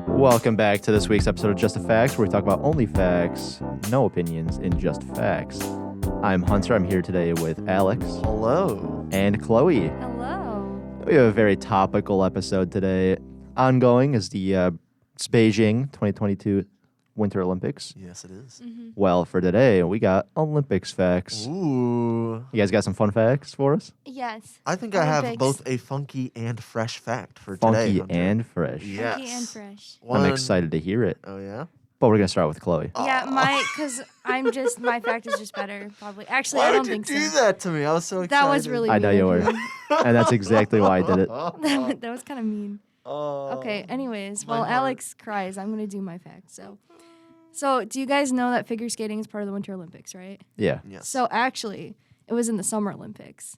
Welcome back to this week's episode of Just the Facts, where we talk about only facts, no opinions, and just facts. I'm Hunter. I'm here today with Alex. Hello. And Chloe. Hello. We have a very topical episode today. Ongoing is the Beijing 2022 Winter Olympics. Yes, it is. Mm-hmm. Well, for today, we got Olympics facts. Ooh. You guys got some fun facts for us? Yes. I think I have Olympics. both a funky and fresh fact for today. Funky Hunter. and fresh. Yes. Funky and fresh. I'm excited to hear it. Oh, yeah? But we're going to start with Chloe. Yeah, Aw. because my fact is just better, probably. Actually, Why I don't did you think do so. that to me? I was so excited. That was really I know mean you of were. And that's exactly why I did it. that was kind of mean. Okay, anyways, my while heart. Alex cries, I'm going to do my fact. So, do you guys know that figure skating is part of the Winter Olympics, right? Yeah. Yes. So, actually, it was in the Summer Olympics.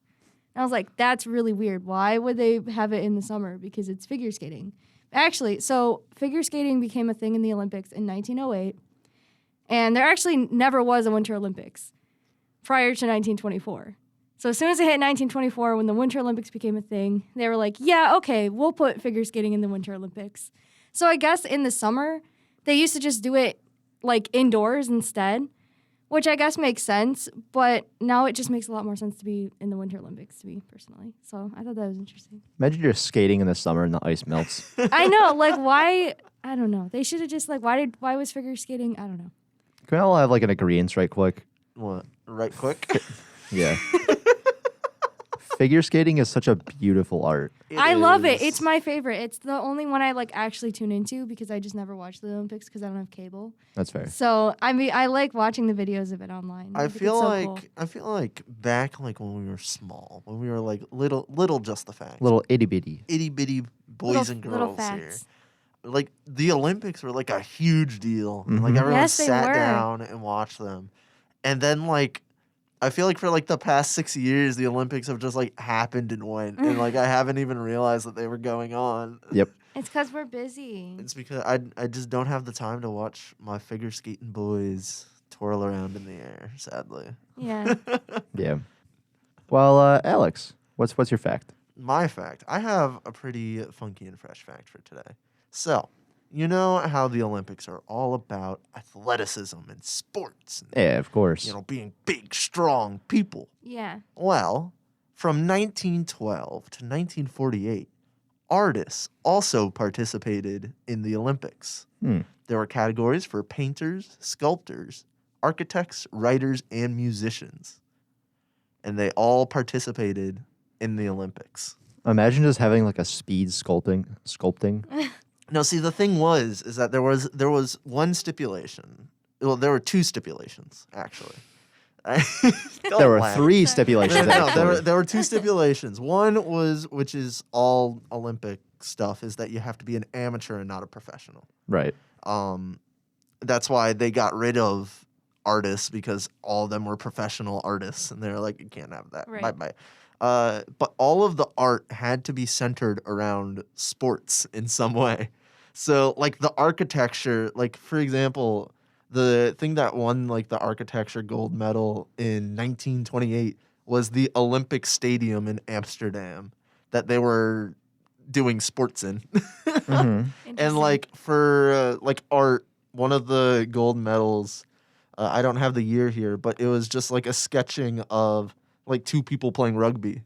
And I was like, that's really weird. Why would they have it in the summer? Because it's figure skating. Actually, so figure skating became a thing in the Olympics in 1908. And there actually never was a Winter Olympics prior to 1924. So as soon as it hit 1924, when the Winter Olympics became a thing, they were like, yeah, okay, we'll put figure skating in the Winter Olympics. So I guess in the summer, they used to just do it like indoors instead, which I guess makes sense. But now it just makes a lot more sense to be in the Winter Olympics to me personally. So I thought that was interesting. Imagine you're skating in the summer and the ice melts. I know, like why? I don't know. They should have just like why was figure skating? I don't know. Can we all have like an agreement right quick? What? Right quick? Yeah. Figure skating is such a beautiful art. I love it. It's my favorite. It's the only one I like actually tune into because I just never watch the Olympics because I don't have cable. That's fair. So I mean, I like watching the videos of it online. I think feel it's so like cool. I feel like back like when we were small, when we were like little just the facts. Little itty bitty. Itty bitty boys and little girls here. facts. Like the Olympics were like a huge deal. Mhm. Like everyone Yes, they sat were. down and watched them. And then like I feel like for like the past 6 years the Olympics have just like happened and went. And like I haven't even realized that they were going on. Yep. It's because we're busy. It's because I just don't have the time to watch my figure skating boys twirl around in the air, sadly. Yeah. Yeah. Well, Alex, what's your fact? My fact. I have a pretty funky and fresh fact for today. So, you know how the Olympics are all about athleticism and sports. And, Yeah, of course. you know, being big, strong people. Yeah. Well, from 1912 to 1948, artists also participated in the Olympics. Hmm. There were categories for painters, sculptors, architects, writers, and musicians. And they all participated in the Olympics. Imagine just having like a speed sculpting. No, see, the thing is that there was one stipulation. Well, there were two stipulations, actually. There were laugh. three stipulations. No, actually. there were two stipulations. One was, which is all Olympic stuff, is that you have to be an amateur and not a professional. Right. That's why they got rid of artists, because all of them were professional artists, and they're like, you can't have that. Right. Bye-bye. But all of the art had to be centered around sports in some way. So, like, the architecture, like, for example, the thing that won, like, the architecture gold medal in 1928 was the Olympic Stadium in Amsterdam that they were doing sports in. hmm And, Interesting. like, for, like, art, one of the gold medals, I don't have the year here, but it was just, like, a sketching of, like, two people playing rugby.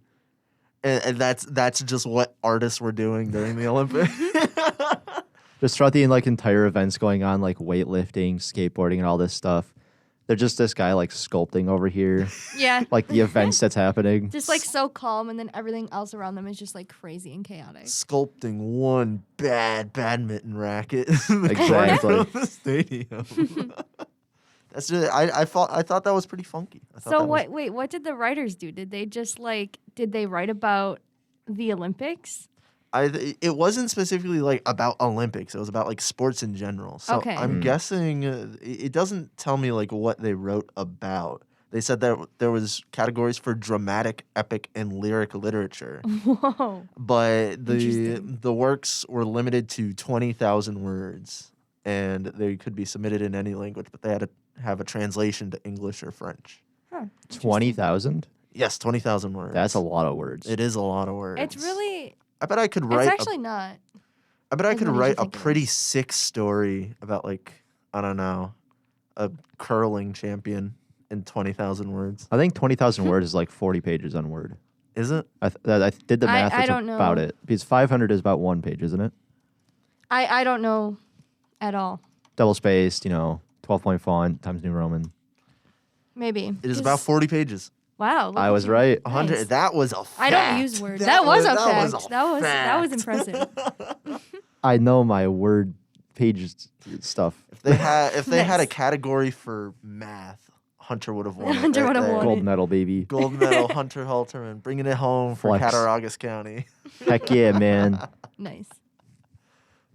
And that's just what artists were doing during the Olympics. Just throughout the entire events going on, like weightlifting, skateboarding, and all this stuff. They're just this guy like sculpting over here, yeah. like the events that's happening. Just like so calm, and then everything else around them is just like crazy and chaotic. Sculpting one bad badminton racket in the Exactly. corner of the stadium. That's just, I thought that was pretty funky. I thought So that was- what did the writers do? Did they just did they write about the Olympics? It wasn't specifically like about Olympics. It was about like sports in general. So Okay. I'm Mm. guessing it doesn't tell me like what they wrote about. They said that there was categories for dramatic, epic, and lyric literature, Whoa. but Interesting. the works were limited to 20,000 words, and they could be submitted in any language, but they had to have a translation to English or French. Huh. 20,000? Yes, 20,000 words. That's a lot of words. It is a lot of words. It's really I bet I could It's write. actually not. I bet I as could many as write you a think it pretty is. sick story about like I don't know, a curling champion in 20,000 words. I think 20,000 words is like 40 pages on Word. Is it? I did the math. I That's don't about know. it. Because 500 is about 1 page, isn't it? I don't know at all. Double spaced, 12-point font, Times New Roman. Maybe. It is about 40 pages. Wow. look I at was you. right. 100. Nice. That was a fact. I don't use Word. That was a fact. a That was fact. impressive. I know my Word page stuff. If they had a Nice. category for math, Hunter would have won. it Hunter right would have there. won Gold it. medal, baby. Gold medal, Hunter Halterman, bringing it home for Flex. Cattaraugus County. Heck yeah, man. Nice.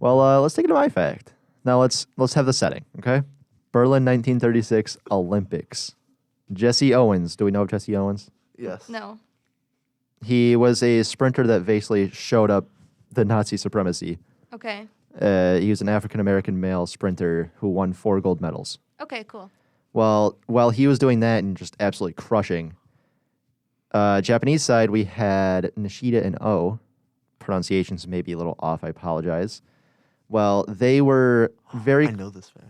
Well, let's take it to my fact. Now let's have the setting, okay? Berlin 1936 Olympics. Jesse Owens. Do we know of Jesse Owens? Yes. No. He was a sprinter that basically showed up the Nazi supremacy. Okay. He was an African-American male sprinter who won 4 gold medals. Okay, cool. Well, while he was doing that and just absolutely crushing, Japanese side, we had Nishida and O. Pronunciations may be a little off. I apologize. Well, they were very... I know this fact.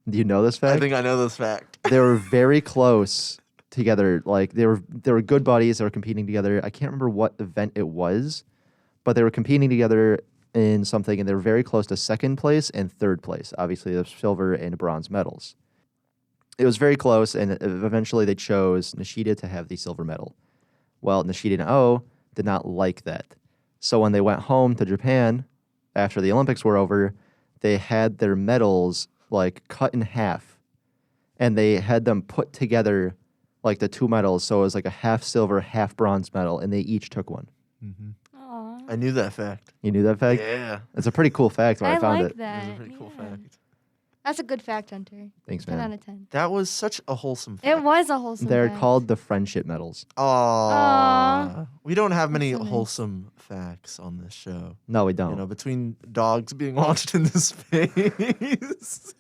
Do you know this fact? I think I know this fact. They were very close together. Like they were good buddies. They were competing together. I can't remember what event it was, but they were competing together in something, and they were very close to second place and third place. Obviously, the silver and bronze medals. It was very close, and eventually they chose Nishida to have the silver medal. Well, Nishida and O did not like that. So when they went home to Japan after the Olympics were over, they had their medals like cut in half, and they had them put together like the 2 medals. So it was like a half silver, half bronze medal, and they each took one. Aw. I knew that fact. You knew that fact? Yeah. It's a pretty cool fact when I found like it. that. It was a pretty cool yeah. fact. That's a good fact, Hunter. Thanks, 10 out man. of 10. That was such a wholesome fact. It was a wholesome They're fact. called the friendship medals. Aww. We don't have many That's so nice. wholesome facts on this show. No, we don't. You know, between dogs being launched into space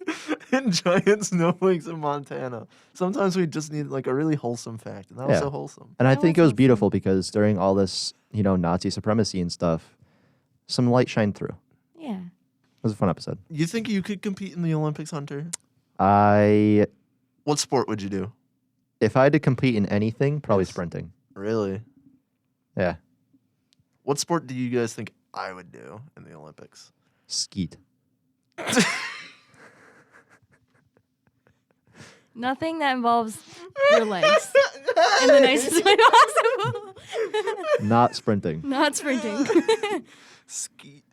and giant snowflakes in Montana. Sometimes we just need like a really wholesome fact. And that was Yeah. so wholesome. And I That think was it was awesome. beautiful because during all this, Nazi supremacy and stuff, some light shined through. Yeah. It was a fun episode. You think you could compete in the Olympics, Hunter? What sport would you do? If I had to compete in anything, probably Yes. sprinting. Really? Yeah. What sport do you guys think I would do in the Olympics? Skeet. Nothing that involves your legs in the nicest way possible. Not sprinting. Not sprinting. Skeet.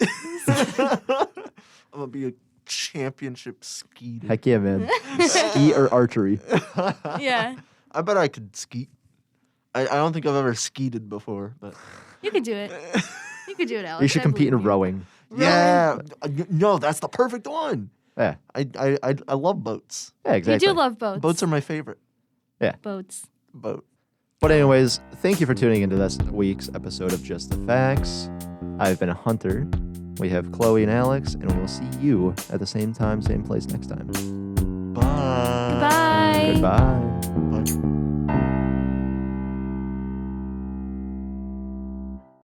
I'm gonna be a championship skeeter. Heck yeah, man. Skeet or archery. Yeah. I bet I could skeet. I don't think I've ever skeeted before, but You could do it. You could do it, Alex. You should I compete in believe you. rowing. yeah, no, that's the perfect one. Yeah. I love boats. Yeah, exactly. You do love boats. Boats are my favorite boats. boat. But anyways, thank you for tuning into this week's episode of Just the Facts. I've been Hunter. We have Chloe and Alex, and we will see you at the same time, same place next time. Bye. Bye. Goodbye. Bye.